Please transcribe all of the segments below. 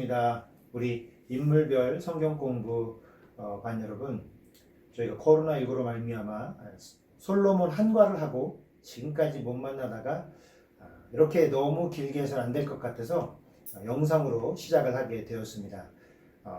반갑습니다. 우리 인물별 성경 공부 반 여러분, 저희가 코로나19로 말미암아 솔로몬 한과를 하고 지금까지 못 만나다가 이렇게 너무 길게 해서는 안 될 것 같아서 영상으로 시작을 하게 되었습니다.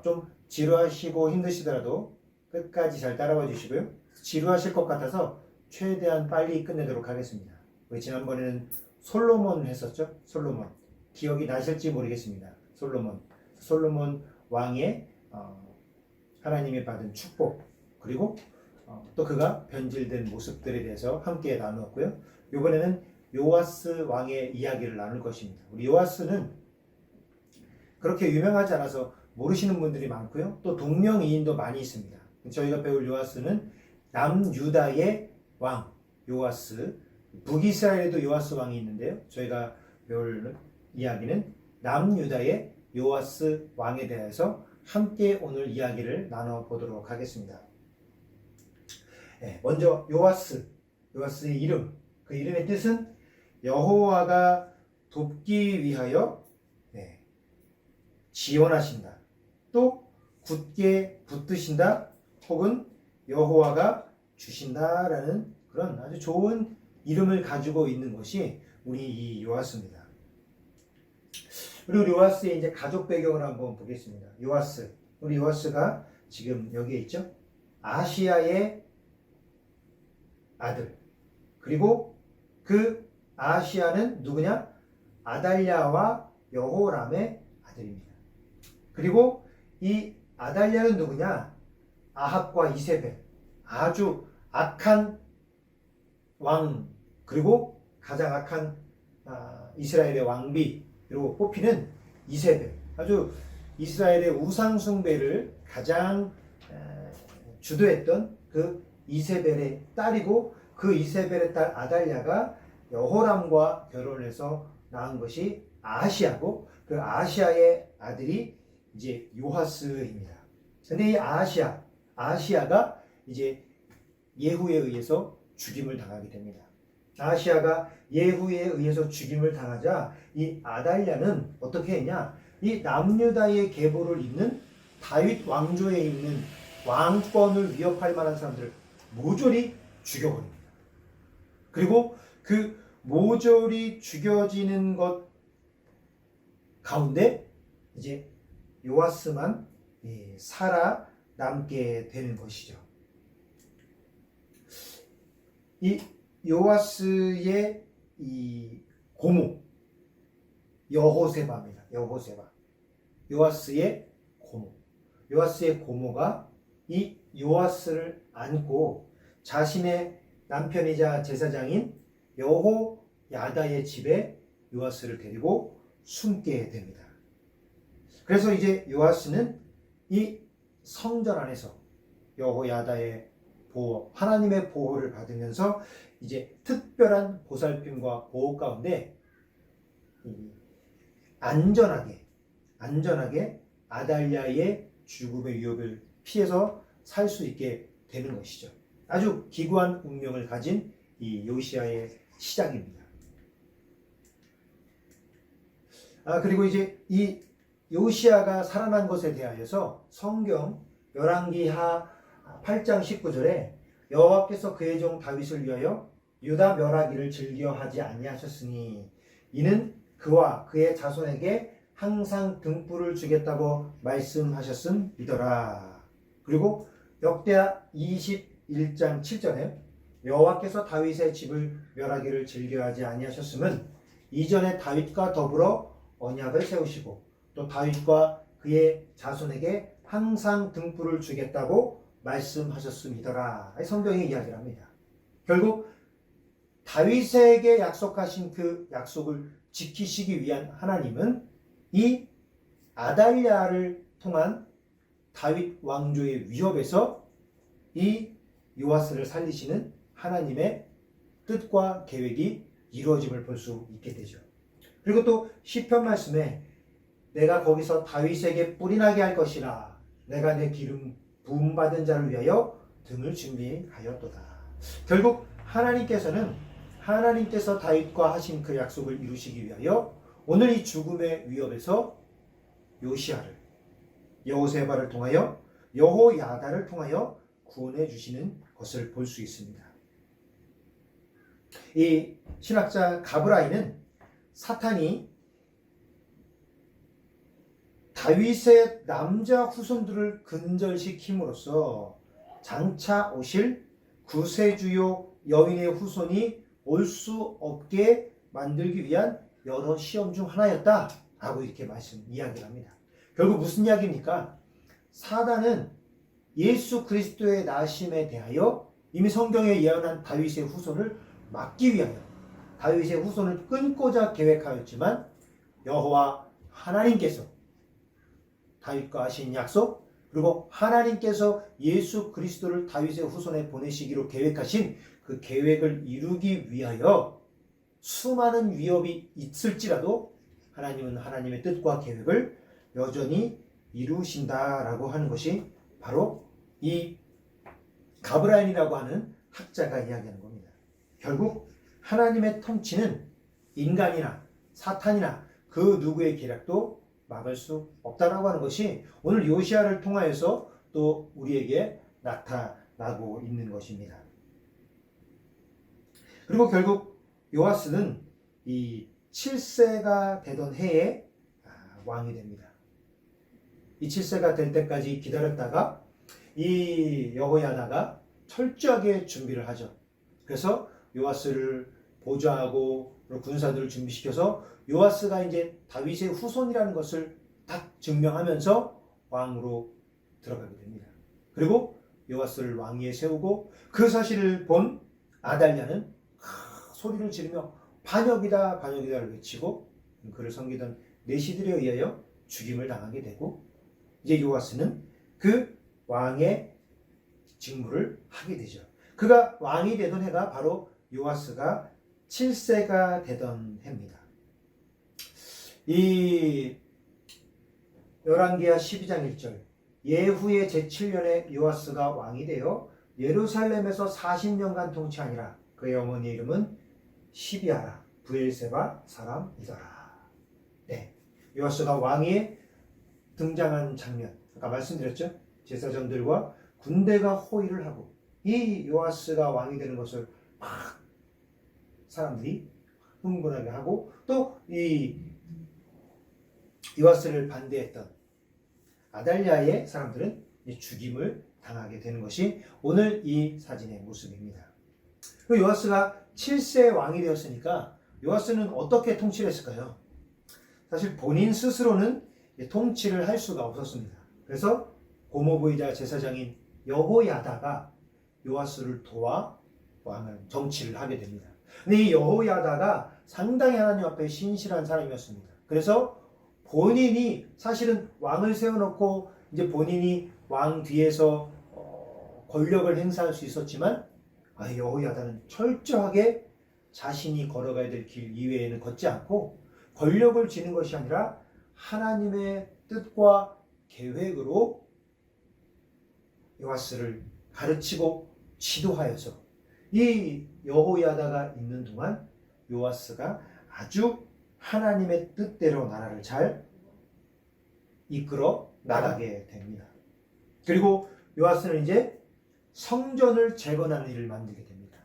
좀 지루하시고 힘드시더라도 끝까지 잘 따라와 주시고요. 지루하실 것 같아서 최대한 빨리 끝내도록 하겠습니다. 우리 지난번에는 솔로몬 했었죠? 솔로몬. 기억이 나실지 모르겠습니다. 솔로몬 왕의 하나님이 받은 축복, 그리고 또 그가 변질된 모습들에 대해서 함께 나누었고요. 이번에는 요아스 왕의 이야기를 나눌 것입니다. 우리 요아스는 그렇게 유명하지 않아서 모르시는 분들이 많고요. 또 동명이인도 많이 있습니다. 저희가 배울 요아스는 남유다의 왕 요아스, 북이스라엘에도 요아스 왕이 있는데요. 저희가 배울 이야기는 남유다의 요아스 왕에 대해서 함께 오늘 이야기를 나눠보도록 하겠습니다. 먼저 요아스의 이름, 그 이름의 뜻은 여호와가 돕기 위하여 지원하신다, 또 굳게 붙드신다, 혹은 여호와가 주신다라는 그런 아주 좋은 이름을 가지고 있는 것이 우리 이 요아스입니다. 그리고 요아스의 이제 가족 배경을 한번 보겠습니다. 우리 요아스가 지금 여기에 있죠. 아시아의 아들. 그리고 그 아시아는 누구냐? 아달랴와 여호람의 아들입니다. 그리고 이 아달랴는 누구냐? 아합과 이세벨. 아주 악한 왕, 그리고 가장 악한 이스라엘의 왕비로 뽑히는 이세벨. 아주 이스라엘의 우상 숭배를 가장 주도했던 그 이세벨의 딸이고, 그 이세벨의 딸 아달랴가 여호람과 결혼해서 낳은 것이 아하시아고, 그 아하시아의 아들이 이제 요아스입니다. 근데 이 아하시아가 이제 예후에 의해서 죽임을 당하게 됩니다. 아하시아가 예후에 의해서 죽임을 당하자 이 아달랴는 어떻게 했냐? 이 남유다의 계보를 잇는 다윗 왕조에 있는 왕권을 위협할 만한 사람들을 모조리 죽여버립니다. 그리고 그 모조리 죽여지는 것 가운데 이제 요아스만 살아남게 되는 것이죠. 이 요아스의 이 고모 여호세바입니다. 요아스의 고모가 이 요아스를 안고 자신의 남편이자 제사장인 여호야다의 집에 요아스를 데리고 숨게 됩니다. 그래서 이제 요아스는 이 성전 안에서 여호야다의 보호, 하나님의 보호를 받으면서 이제 특별한 보살핌과 보호 가운데 안전하게 아달랴의 죽음의 위협을 피해서 살 수 있게 되는 것이죠. 아주 기구한 운명을 가진 이 요시야의 시작입니다. 그리고 이제 이 요시야가 살아난 것에 대하여서 성경 열왕기하 8장 19절에 여호와께서 그의 종 다윗을 위하여 유다 멸하기를 즐겨하지 아니하셨으니 이는 그와 그의 자손에게 항상 등불을 주겠다고 말씀하셨음이더라. 그리고 역대하 21장 7절에 여호와께서 다윗의 집을 멸하기를 즐겨하지 아니하셨음은 이전에 다윗과 더불어 언약을 세우시고 또 다윗과 그의 자손에게 항상 등불을 주겠다고 말씀하셨음이더라. 성경의 이야기를 합니다. 결국 다윗에게 약속하신 그 약속을 지키시기 위한 하나님은 이 아달랴를 통한 다윗 왕조의 위협에서 이 요아스를 살리시는 하나님의 뜻과 계획이 이루어짐을 볼 수 있게 되죠. 그리고 또 시편 말씀에 내가 거기서 다윗에게 뿔이 나게 할 것이라, 내가 내 기름 부음 받은 자를 위하여 등을 준비하였도다. 결국 하나님께서 다윗과 하신 그 약속을 이루시기 위하여 오늘 이 죽음의 위협에서 요시아를, 여호세바를 통하여 여호야다를 통하여 구원해 주시는 것을 볼 수 있습니다. 이 신학자 가브라인은 사탄이 다윗의 남자 후손들을 근절시킴으로써 장차 오실 구세주요 여인의 후손이 올 수 없게 만들기 위한 여러 시험 중 하나였다라고 이렇게 이야기를 합니다. 결국 무슨 이야기입니까? 사단은 예수 그리스도의 나심에 대하여 이미 성경에 예언한 다윗의 후손을 막기 위하여 다윗의 후손을 끊고자 계획하였지만 여호와 하나님께서 다윗과 하신 약속, 그리고 하나님께서 예수 그리스도를 다윗의 후손에 보내시기로 계획하신 그 계획을 이루기 위하여 수많은 위협이 있을지라도 하나님은 하나님의 뜻과 계획을 여전히 이루신다라고 하는 것이 바로 이 가브라인이라고 하는 학자가 이야기하는 겁니다. 결국 하나님의 통치는 인간이나 사탄이나 그 누구의 계략도 막을 수 없다라고 하는 것이 오늘 요시아를 통하여서 또 우리에게 나타나고 있는 것입니다. 그리고 결국 요아스는 이 7세가 되던 해에 왕이 됩니다. 이 7세가 될 때까지 기다렸다가 이 여호야다가 철저하게 준비를 하죠. 그래서 요아스를 보좌하고 군사들을 준비시켜서 요아스가 이제 다윗의 후손이라는 것을 딱 증명하면서 왕으로 들어가게 됩니다. 그리고 요아스를 왕위에 세우고 그 사실을 본 아달랴는 소리를 지르며 반역이다 반역이다를 외치고 그를 섬기던 내시들에 의하여 죽임을 당하게 되고 이제 요아스는 그 왕의 직무를 하게 되죠. 그가 왕이 되던 해가 바로 요아스가 7세가 되던 해입니다. 이 열왕기하 12장 1절 예후의 제7년에 요아스가 왕이 되어 예루살렘에서 40년간 통치하니라. 그의 어머니 이름은 시비아라 브엘세바 사람이더라. 네, 요아스가 왕위에 등장한 장면 아까 말씀드렸죠. 제사장들과 군대가 호위를 하고 이 요아스가 왕이 되는 것을 막 사람들이 흥분하게 하고 또 이 요아스를 반대했던 아달랴의 사람들은 죽임을 당하게 되는 것이 오늘 이 사진의 모습입니다. 요아스가 7세 왕이 되었으니까 요아스는 어떻게 통치를 했을까요? 사실 본인 스스로는 통치를 할 수가 없었습니다. 그래서 고모부이자 제사장인 여호야다가 요아스를 도와 왕을 정치를 하게 됩니다. 근데 이 여호야다가 상당히 하나님 앞에 신실한 사람이었습니다. 그래서 본인이 사실은 왕을 세워놓고 이제 본인이 왕 뒤에서 권력을 행사할 수 있었지만 여호야다는 철저하게 자신이 걸어가야 될 길 이외에는 걷지 않고 권력을 쥐는 것이 아니라 하나님의 뜻과 계획으로 요아스를 가르치고 지도하여서 이 여호야다가 있는 동안 요아스가 아주 하나님의 뜻대로 나라를 잘 이끌어 나가게 됩니다. 그리고 요아스는 이제 성전을 재건하는 일을 만들게 됩니다.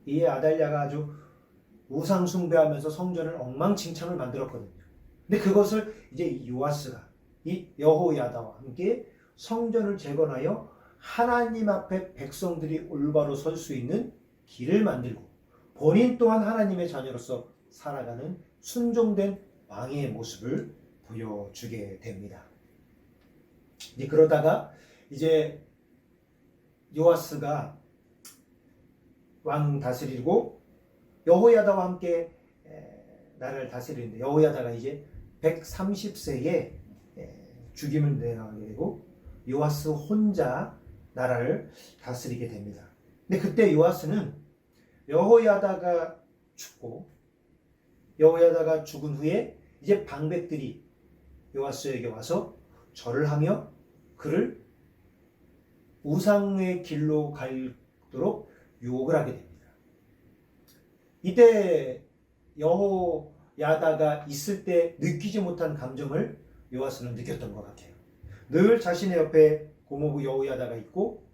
이 아달랴가 아주 우상 숭배하면서 성전을 엉망진창을 만들었거든요. 근데 그것을 이제 요아스가 이 여호야다와 함께 성전을 재건하여 하나님 앞에 백성들이 올바로 설 수 있는 길을 만들고 본인 또한 하나님의 자녀로서 살아가는 순종된 왕의 모습을 보여주게 됩니다. 이제 그러다가 이제 요아스가 왕 다스리고 여호야다와 함께 나라를 다스리는데 여호야다가 이제 130세에 죽임을 당하게 되고 요아스 혼자 나라를 다스리게 됩니다. 근데 그때 요아스는 여호야다가 죽고 여호야다가 죽은 후에 이제 방백들이 요아스에게 와서 절을 하며 그를 우상의 길로 가도록 유혹을 하게 됩니다. 이때 여호야다가 있을 때 느끼지 못한 감정을 요아스는 느꼈던 것 같아요. 늘 자신의 옆에 고모부 여호야다가 있고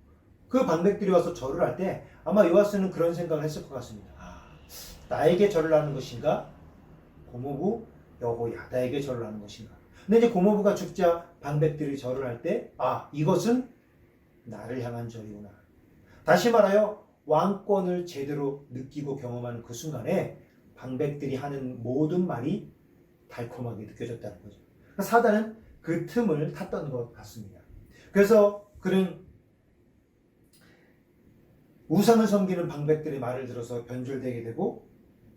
그 방백들이 와서 절을 할 때 아마 요아스는 그런 생각을 했을 것 같습니다. 나에게 절을 하는 것인가? 고모부 여호야다에게 절을 하는 것인가? 근데 이제 고모부가 죽자 방백들이 절을 할 때 이것은 나를 향한 절이구나. 다시 말하여 왕권을 제대로 느끼고 경험하는 그 순간에 방백들이 하는 모든 말이 달콤하게 느껴졌다는 거죠. 사단은 그 틈을 탔던 것 같습니다. 그래서 그는 우상을 섬기는 방백들의 말을 들어서 변절되게 되고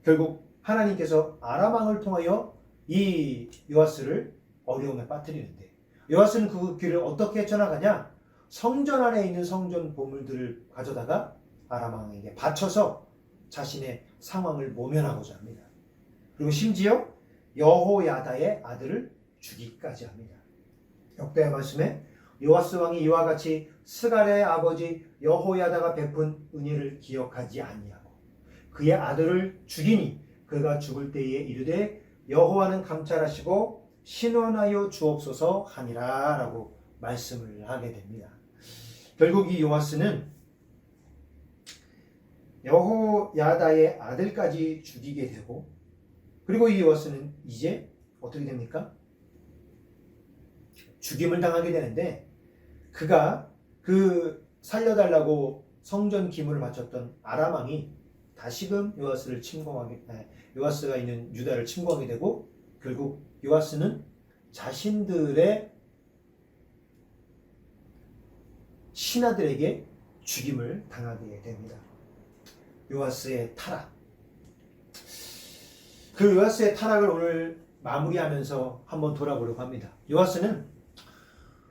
결국 하나님께서 아람 왕을 통하여 이 요아스를 어려움에 빠뜨리는데 요아스는 그 길을 어떻게 헤쳐나가냐? 성전 안에 있는 성전 보물들을 가져다가 아람 왕에게 바쳐서 자신의 상황을 모면하고자 합니다. 그리고 심지어 여호야다의 아들을 죽이기까지 합니다. 역대의 말씀에 요아스 왕이 이와 같이 스갈의 아버지 여호야다가 베푼 은혜를 기억하지 아니하고 그의 아들을 죽이니 그가 죽을 때에 이르되 여호와는 감찰하시고 신원하여 주옵소서 하니라 라고 말씀을 하게 됩니다. 결국 이 요아스는 여호야다의 아들까지 죽이게 되고 그리고 이 요아스는 이제 어떻게 됩니까? 죽임을 당하게 되는데 그가 그 살려달라고 성전 기물을 바쳤던 아람 왕이 다시금 요아스가 있는 유다를 침공하게 되고 결국 요아스는 자신들의 신하들에게 죽임을 당하게 됩니다. 요아스의 타락. 그 요아스의 타락을 오늘 마무리하면서 한번 돌아보려고 합니다. 요아스는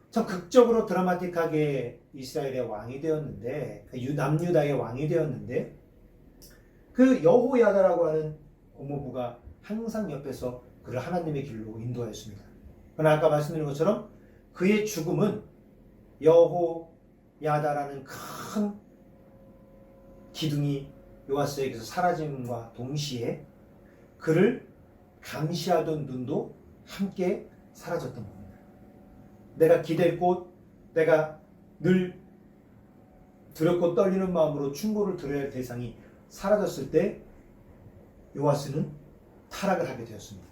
참 극적으로 드라마틱하게 이스라엘의 왕이 되었는데 남유다의 왕이 되었는데 그 여호야다라고 하는 고모부가 항상 옆에서 그를 하나님의 길로 인도하였습니다. 그러나 아까 말씀드린 것처럼 그의 죽음은 여호야다라는 큰 기둥이 요아스에게서 사라짐과 동시에 그를 감시하던 눈도 함께 사라졌던 겁니다. 내가 기댈 곳, 내가 늘 두렵고 떨리는 마음으로 충고를 들어야 할 대상이 사라졌을 때 요아스는 타락을 하게 되었습니다.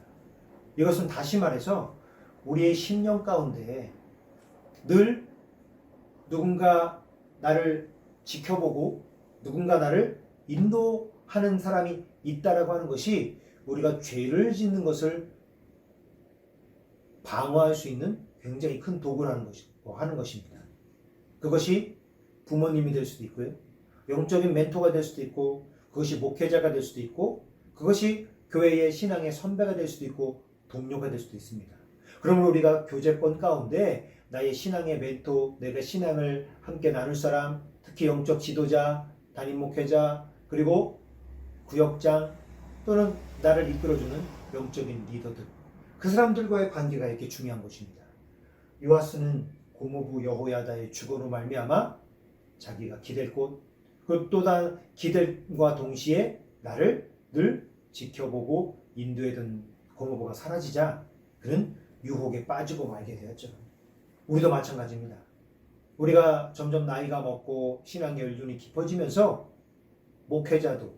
이것은 다시 말해서 우리의 심령 가운데 늘 누군가 나를 지켜보고 누군가 나를 인도하는 사람이 있다라고 하는 것이 우리가 죄를 짓는 것을 방어할 수 있는 굉장히 큰 도구라는 하는 것입니다. 그것이 부모님이 될 수도 있고요. 영적인 멘토가 될 수도 있고 그것이 목회자가 될 수도 있고 그것이 교회의 신앙의 선배가 될 수도 있고 동료가 될 수도 있습니다. 그러므로 우리가 교제권 가운데 나의 신앙의 멘토, 내가 신앙을 함께 나눌 사람, 특히 영적 지도자, 담임 목회자, 그리고 구역장 또는 나를 이끌어주는 영적인 리더들, 그 사람들과의 관계가 이렇게 중요한 것입니다. 요아스는 고모부 여호야다의 죽음으로 말미암아 자기가 기댈 곳, 그 또한 기댈과 동시에 나를 늘 지켜보고 인도해던 고모부가 사라지자 그는 유혹에 빠지고 말게 되었죠. 우리도 마찬가지입니다. 우리가 점점 나이가 먹고 신앙의 연륜이 깊어지면서 목회자도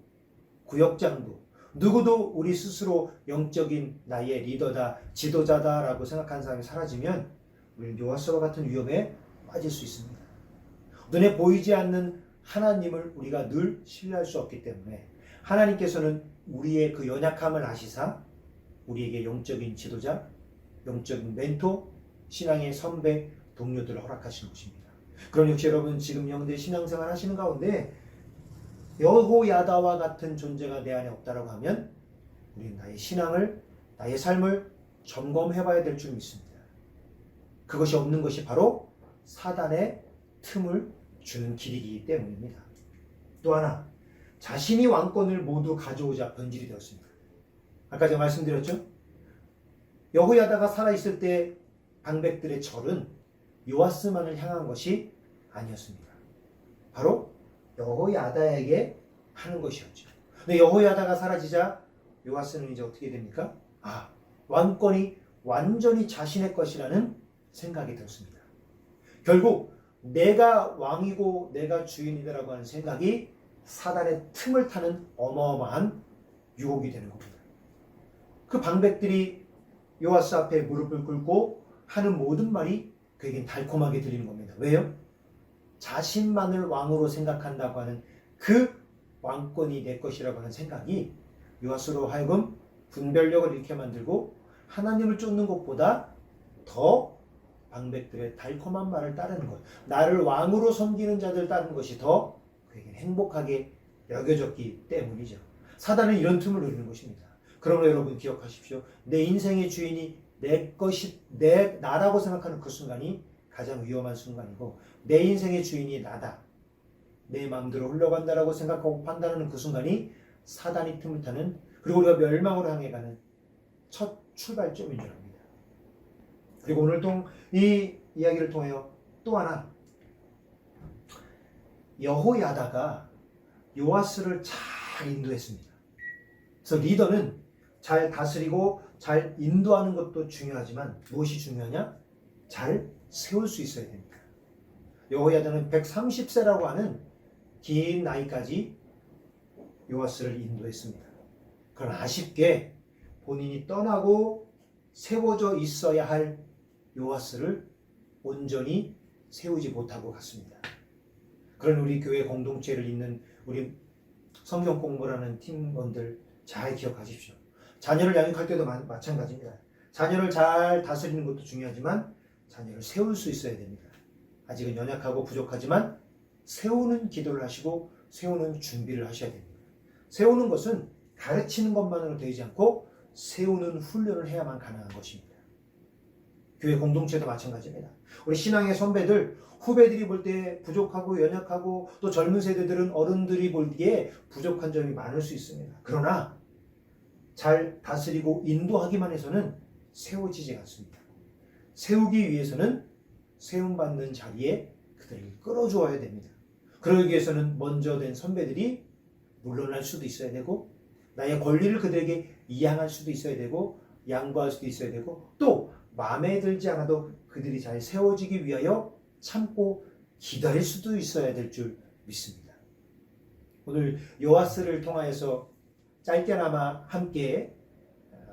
구역장도 누구도 우리 스스로 영적인 나의 리더다, 지도자다라고 생각하는 사람이 사라지면 우리는 요아스와 같은 위험에 빠질 수 있습니다. 눈에 보이지 않는 하나님을 우리가 늘 신뢰할 수 없기 때문에 하나님께서는 우리의 그 연약함을 아시사 우리에게 영적인 지도자, 영적인 멘토, 신앙의 선배, 동료들을 허락하시는 것입니다. 그럼 역시 여러분 지금 영대 신앙생활 하시는 가운데 여호야다와 같은 존재가 내 안에 없다라고 하면 우리는 나의 신앙을, 나의 삶을 점검해봐야 될 줄 믿습니다. 그것이 없는 것이 바로 사단의 틈을 주는 길이기 때문입니다. 또 하나, 자신이 왕권을 모두 가져오자 변질이 되었습니다. 아까 제가 말씀드렸죠? 여호야다가 살아있을 때 방백들의 절은 요아스만을 향한 것이 아니었습니다. 바로 여호야다에게 하는 것이었죠. 근데 여호야다가 사라지자 요아스는 이제 어떻게 됩니까? 왕권이 완전히 자신의 것이라는 생각이 들었습니다. 결국 내가 왕이고 내가 주인이다라고 하는 생각이 사단의 틈을 타는 어마어마한 유혹이 되는 겁니다. 그 방백들이 요아스 앞에 무릎을 꿇고 하는 모든 말이 그에겐 달콤하게 들리는 겁니다. 왜요? 자신만을 왕으로 생각한다고 하는 그 왕권이 내 것이라고 하는 생각이 요아스로 하여금 분별력을 잃게 만들고 하나님을 쫓는 것보다 더 방백들의 달콤한 말을 따르는 것, 나를 왕으로 섬기는 자들 따르는 것이 더 그에게 행복하게 여겨졌기 때문이죠. 사단은 이런 틈을 노리는 것입니다. 그러므로 여러분 기억하십시오. 내 인생의 주인이 내 것이 나라고 생각하는 그 순간이 가장 위험한 순간이고, 내 인생의 주인이 나다, 내 마음대로 흘러간다라고 생각하고 판단하는 그 순간이 사단이 틈을 타는, 그리고 우리가 멸망으로 향해 가는 첫 출발점인 줄 압니다. 그리고 오늘 이 이야기를 통하여 또 하나, 여호야다가 요아스를 잘 인도했습니다. 그래서 리더는 잘 다스리고 잘 인도하는 것도 중요하지만 무엇이 중요하냐? 잘 세울 수 있어야 됩니다. 여호야다는 130세라고 하는 긴 나이까지 요아스를 인도했습니다. 그러나 아쉽게 본인이 떠나고 세워져 있어야 할 요아스를 온전히 세우지 못하고 갔습니다. 그런 우리 교회 공동체를 잇는 우리 성경 공부라는 팀원들 잘 기억하십시오. 자녀를 양육할 때도 마찬가지입니다. 자녀를 잘 다스리는 것도 중요하지만 자녀를 세울 수 있어야 됩니다. 아직은 연약하고 부족하지만 세우는 기도를 하시고 세우는 준비를 하셔야 됩니다. 세우는 것은 가르치는 것만으로 되지 않고 세우는 훈련을 해야만 가능한 것입니다. 교회 공동체도 마찬가지입니다. 우리 신앙의 선배들, 후배들이 볼 때 부족하고 연약하고, 또 젊은 세대들은 어른들이 보기에 부족한 점이 많을 수 있습니다. 그러나 잘 다스리고 인도하기만 해서는 세워지지 않습니다. 세우기 위해서는 세움받는 자리에 그들을 끌어주어야 됩니다. 그러기 위해서는 먼저 된 선배들이 물러날 수도 있어야 되고, 나의 권리를 그들에게 이양할 수도 있어야 되고, 양보할 수도 있어야 되고, 또 마음에 들지 않아도 그들이 잘 세워지기 위하여 참고 기다릴 수도 있어야 될 줄 믿습니다. 오늘 요아스를 통하여서 짧게나마 함께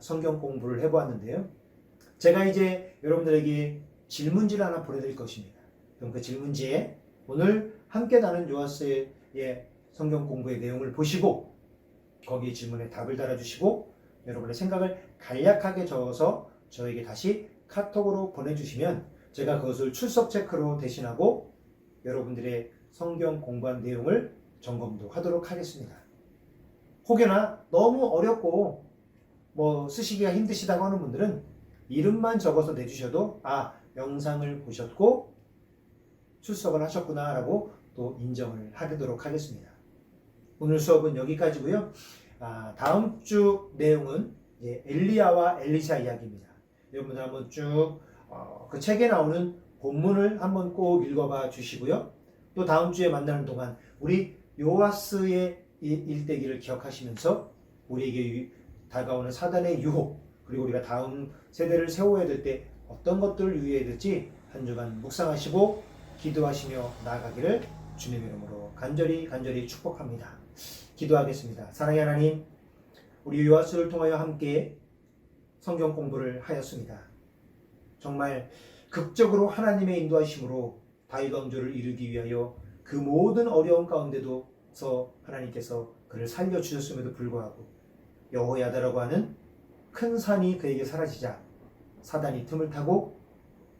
성경 공부를 해보았는데요. 제가 이제 여러분들에게 질문지를 하나 보내드릴 것입니다. 그럼 그 질문지에 오늘 함께 나눈 요아스의 성경 공부의 내용을 보시고 거기에 질문에 답을 달아주시고 여러분의 생각을 간략하게 적어서 저에게 다시 카톡으로 보내주시면 제가 그것을 출석 체크로 대신하고 여러분들의 성경 공부한 내용을 점검도 하도록 하겠습니다. 혹여나 너무 어렵고 쓰시기가 힘드시다고 하는 분들은 이름만 적어서 내주셔도 영상을 보셨고 출석을 하셨구나 라고 또 인정을 하도록 하겠습니다. 오늘 수업은 여기까지고요. 다음 주 내용은 엘리야와 엘리사 이야기입니다. 여러분들 한번 쭉 그 책에 나오는 본문을 한번 꼭 읽어봐 주시고요. 또 다음 주에 만나는 동안 우리 요아스의 일대기를 기억하시면서 우리에게 다가오는 사단의 유혹, 그리고 우리가 다음 세대를 세워야 될 때 어떤 것들을 유의해야 될지 한 주간 묵상하시고 기도하시며 나아가기를 주님의 이름으로 간절히 축복합니다. 기도하겠습니다. 사랑의 하나님, 우리 요아스를 통하여 함께 성경 공부를 하였습니다. 정말 극적으로 하나님의 인도하심으로 다윗 왕조를 이루기 위하여 그 모든 어려움 가운데도서 하나님께서 그를 살려주셨음에도 불구하고 여호야다라고 하는 큰 산이 그에게 사라지자 사단이 틈을 타고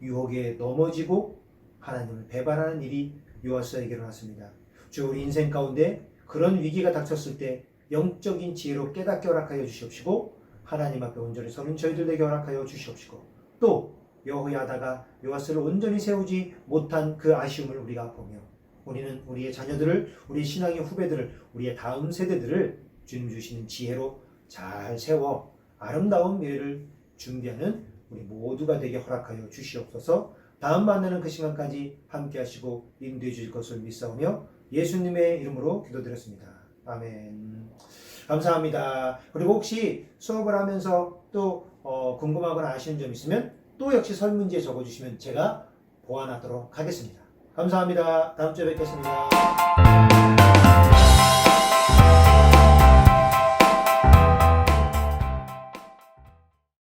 유혹에 넘어지고 하나님을 배반하는 일이 요아스에게 일어났습니다. 주, 우리 인생 가운데 그런 위기가 닥쳤을 때 영적인 지혜로 깨닫게 허락하여 주시옵시고 하나님 앞에 온전히 서는 저희들에게 허락하여 주시옵시고 또 여호야다가 요아스를 온전히 세우지 못한 그 아쉬움을 우리가 보며 우리는 우리의 자녀들을, 우리 신앙의 후배들을, 우리의 다음 세대들을 주님 주시는 지혜로 잘 세워 아름다운 미래를 준비하는 우리 모두가 되게 허락하여 주시옵소서. 다음 만나는 그 시간까지 함께 하시고 인도해 주실 것을 믿사오며 예수님의 이름으로 기도드렸습니다. 아멘. 감사합니다. 그리고 혹시 수업을 하면서 또 궁금하거나 아시는 점 있으면 또 역시 설문지에 적어주시면 제가 보완하도록 하겠습니다. 감사합니다. 다음 주에 뵙겠습니다.